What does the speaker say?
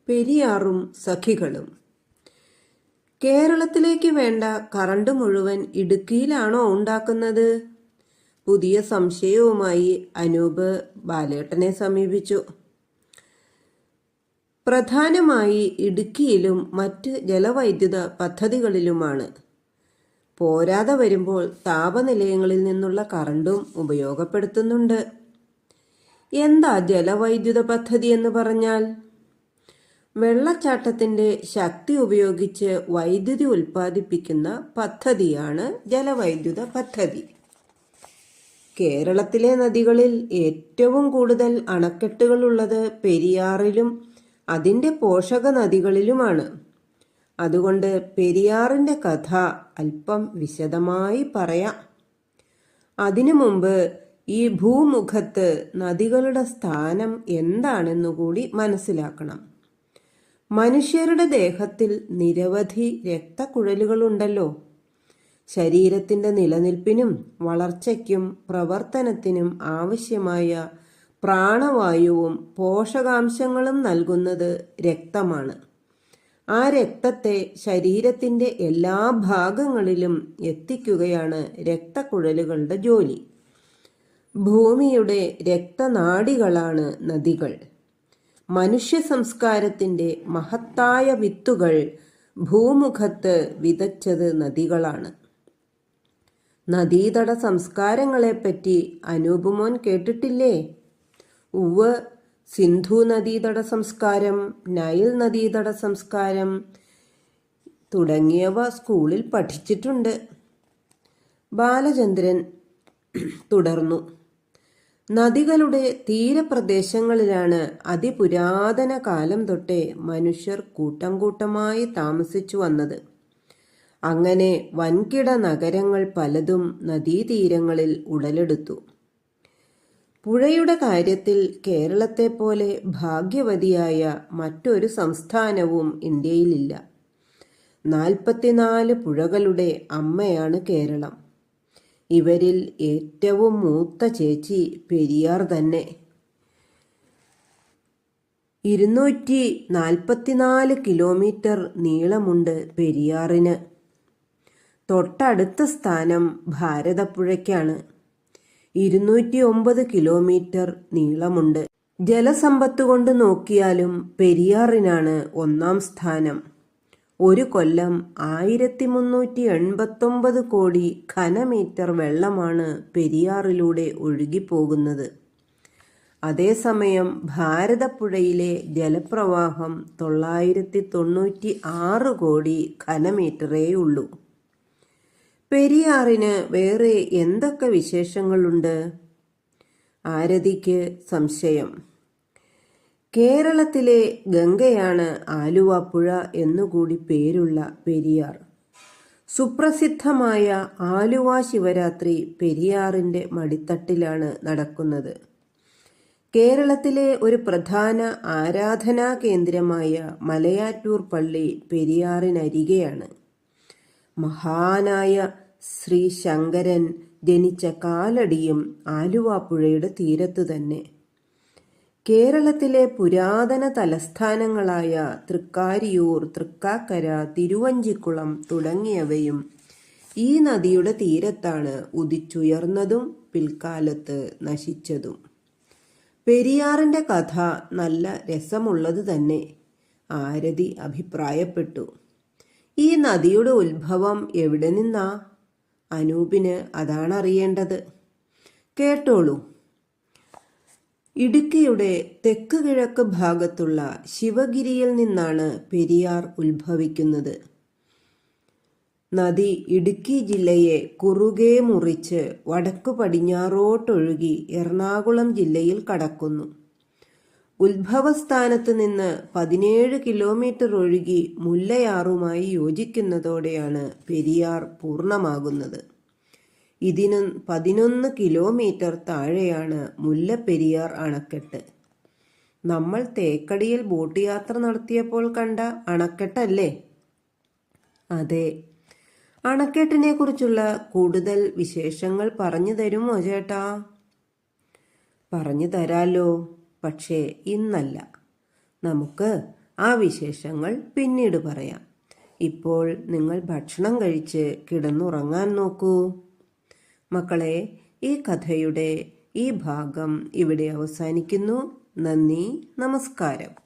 പെരിയാറും സഖികളും. കേരളത്തിലേക്ക് വേണ്ട കറണ്ട് മുഴുവൻ ഇടുക്കിയിലാണോ ഉണ്ടാക്കുന്നത്? പുതിയ സംശയവുമായി അനൂപ് ബാലേട്ടനെ സമീപിച്ചു. പ്രധാനമായി ഇടുക്കിയിലും മറ്റ് ജലവൈദ്യുത പദ്ധതികളിലുമാണ്. പോരാതെ വരുമ്പോൾ താപനിലയങ്ങളിൽ നിന്നുള്ള കറണ്ടും ഉപയോഗപ്പെടുത്തുന്നുണ്ട്. എന്താ ജലവൈദ്യുത പദ്ധതി എന്ന് പറഞ്ഞാൽ? വെള്ളച്ചാട്ടത്തിന്റെ ശക്തി ഉപയോഗിച്ച് വൈദ്യുതി ഉൽപ്പാദിപ്പിക്കുന്ന പദ്ധതിയാണ് ജലവൈദ്യുത പദ്ധതി. കേരളത്തിലെ നദികളിൽ ഏറ്റവും കൂടുതൽ അണക്കെട്ടുകളുള്ളത് പെരിയാറിലും അതിൻ്റെ പോഷക നദികളിലുമാണ്. അതുകൊണ്ട് പെരിയാറിൻ്റെ കഥ അല്പം വിശദമായി പറയാം. അതിനു മുമ്പ് ഈ ഭൂമുഖത്ത് നദികളുടെ സ്ഥാനം എന്താണെന്നുകൂടി മനസ്സിലാക്കണം. മനുഷ്യരുടെ ദേഹത്തിൽ നിരവധി രക്തക്കുഴലുകളുണ്ടല്ലോ. ശരീരത്തിൻ്റെ നിലനിൽപ്പിനും വളർച്ചയ്ക്കും പ്രവർത്തനത്തിനും ആവശ്യമായ പ്രാണവായുവും പോഷകാംശങ്ങളും നൽകുന്നത് രക്തമാണ്. ആ രക്തത്തെ ശരീരത്തിൻ്റെ എല്ലാ ഭാഗങ്ങളിലും എത്തിക്കുകയാണ് രക്തക്കുഴലുകളുടെ ജോലി. ഭൂമിയുടെ രക്തനാഡികളാണ് നദികൾ. മനുഷ്യ സംസ്കാരത്തിൻ്റെ മഹത്തായ വിത്തുകൾ ഭൂമുഖത്ത് വിതച്ചത് നദികളാണ്. നദീതട സംസ്കാരങ്ങളെപ്പറ്റി അനൂപ് മോൻ കേട്ടിട്ടില്ലേ? ഉവ്വ്, സിന്ധു നദീതട സംസ്കാരം, നൈൽ നദീതട സംസ്കാരം തുടങ്ങിയവ സ്കൂളിൽ പഠിച്ചിട്ടുണ്ട്. ബാലചന്ദ്രൻ തുടർന്നു. നദികളുടെ തീരപ്രദേശങ്ങളിലാണ് അതിപുരാതന കാലം തൊട്ടേ മനുഷ്യർ കൂട്ടം കൂട്ടമായി താമസിച്ചു വന്നത്. അങ്ങനെ വൻകിട നഗരങ്ങൾ പലതും നദീതീരങ്ങളിൽ ഉടലെടുത്തു. പുഴയുടെ കാര്യത്തിൽ കേരളത്തെ പോലെ ഭാഗ്യവതിയായ മറ്റൊരു സംസ്ഥാനവും ഇന്ത്യയിലില്ല. 44 പുഴകളുടെ അമ്മയാണ് കേരളം. ഇവരിൽ ഏറ്റവും മൂത്ത ചേച്ചി പെരിയാർ തന്നെ. 244 കിലോമീറ്റർ നീളമുണ്ട് പെരിയാറിന്. തൊട്ടടുത്ത സ്ഥാനം ഭാരതപ്പുഴയ്ക്കാണ്. 209 കിലോമീറ്റർ നീളമുണ്ട്. ജലസമ്പത്ത് കൊണ്ട് നോക്കിയാലും പെരിയാറിനാണ് ഒന്നാം സ്ഥാനം. ഒരു കൊല്ലം 1389 കോടി ഘനമീറ്റർ വെള്ളമാണ് പെരിയാറിലൂടെ ഒഴുകിപ്പോകുന്നത്. അതേസമയം ഭാരതപ്പുഴയിലെ ജലപ്രവാഹം 996 കോടി ഘനമീറ്ററേ ഉള്ളൂ. പെരിയാറിന് വേറെ എന്തൊക്കെ വിശേഷങ്ങളുണ്ട്? ആരതിക്ക് സംശയം. കേരളത്തിലെ ഗംഗയാണ് ആലുവാപ്പുഴ എന്നുകൂടി പേരുള്ള പെരിയാർ. സുപ്രസിദ്ധമായ ആലുവ ശിവരാത്രി പെരിയാറിൻ്റെ മടിത്തട്ടിലാണ് നടക്കുന്നത്. കേരളത്തിലെ ഒരു പ്രധാന ആരാധനാ കേന്ദ്രമായ മലയാറ്റൂർ പള്ളി പെരിയാറിനരികെയാണ്. മഹാനായ ശ്രീ ശങ്കരൻ ജനിച്ച കാലടിയും ആലുവാപ്പുഴയുടെ തീരത്തു തന്നെ. കേരളത്തിലെ പുരാതന തലസ്ഥാനങ്ങളായ തൃക്കാരിയൂർ, തൃക്കാക്കര, തിരുവഞ്ചിക്കുളം തുടങ്ങിയവയും ഈ നദിയുടെ തീരത്താണ് ഉദിച്ചുയർന്നതും പിൽക്കാലത്ത് നശിച്ചതും. പെരിയാറിൻ്റെ കഥ നല്ല രസമുള്ളത് തന്നെ, ആരതി അഭിപ്രായപ്പെട്ടു. ഈ നദിയുടെ ഉത്ഭവം എവിടെ നിന്നാ? അനൂപിന് അതാണറിയേണ്ടത്. കേട്ടോളൂ. ഇടുക്കിയുടെ തെക്ക് കിഴക്ക് ഭാഗത്തുള്ള ശിവഗിരിയിൽ നിന്നാണ് പെരിയാർ ഉത്ഭവിക്കുന്നത്. നദി ഇടുക്കി ജില്ലയെ കുറുകെ മുറിച്ച് വടക്കു പടിഞ്ഞാറോട്ടൊഴുകി എറണാകുളം ജില്ലയിൽ കടക്കുന്നു. ഉത്ഭവസ്ഥാനത്ത് നിന്ന് 17 കിലോമീറ്റർ ഒഴുകി മുല്ലയാറുമായി യോജിക്കുന്നതോടെയാണ് പെരിയാർ പൂർണ്ണമാകുന്നത്. ഇതിന് 11 കിലോമീറ്റർ താഴെയാണ് മുല്ലപ്പെരിയാർ അണക്കെട്ട്. നമ്മൾ തേക്കടിയിൽ ബോട്ട് യാത്ര നടത്തിയപ്പോൾ കണ്ട അണക്കെട്ടല്ലേ? അതെ. അണക്കെട്ടിനെ കുറിച്ചുള്ള കൂടുതൽ വിശേഷങ്ങൾ പറഞ്ഞു തരുമോ ചേട്ടാ? പറഞ്ഞു തരാലോ, പക്ഷേ ഇന്നല്ല. നമുക്ക് ആ വിശേഷങ്ങൾ പിന്നീട് പറയാം. ഇപ്പോൾ നിങ്ങൾ ഭക്ഷണം കഴിച്ച് കിടന്നുറങ്ങാൻ നോക്കൂ. മക്കളെ, ഈ കഥയുടെ ഈ ഭാഗം ഇവിടെ അവസാനിക്കുന്നു. നന്ദി, നമസ്കാരം.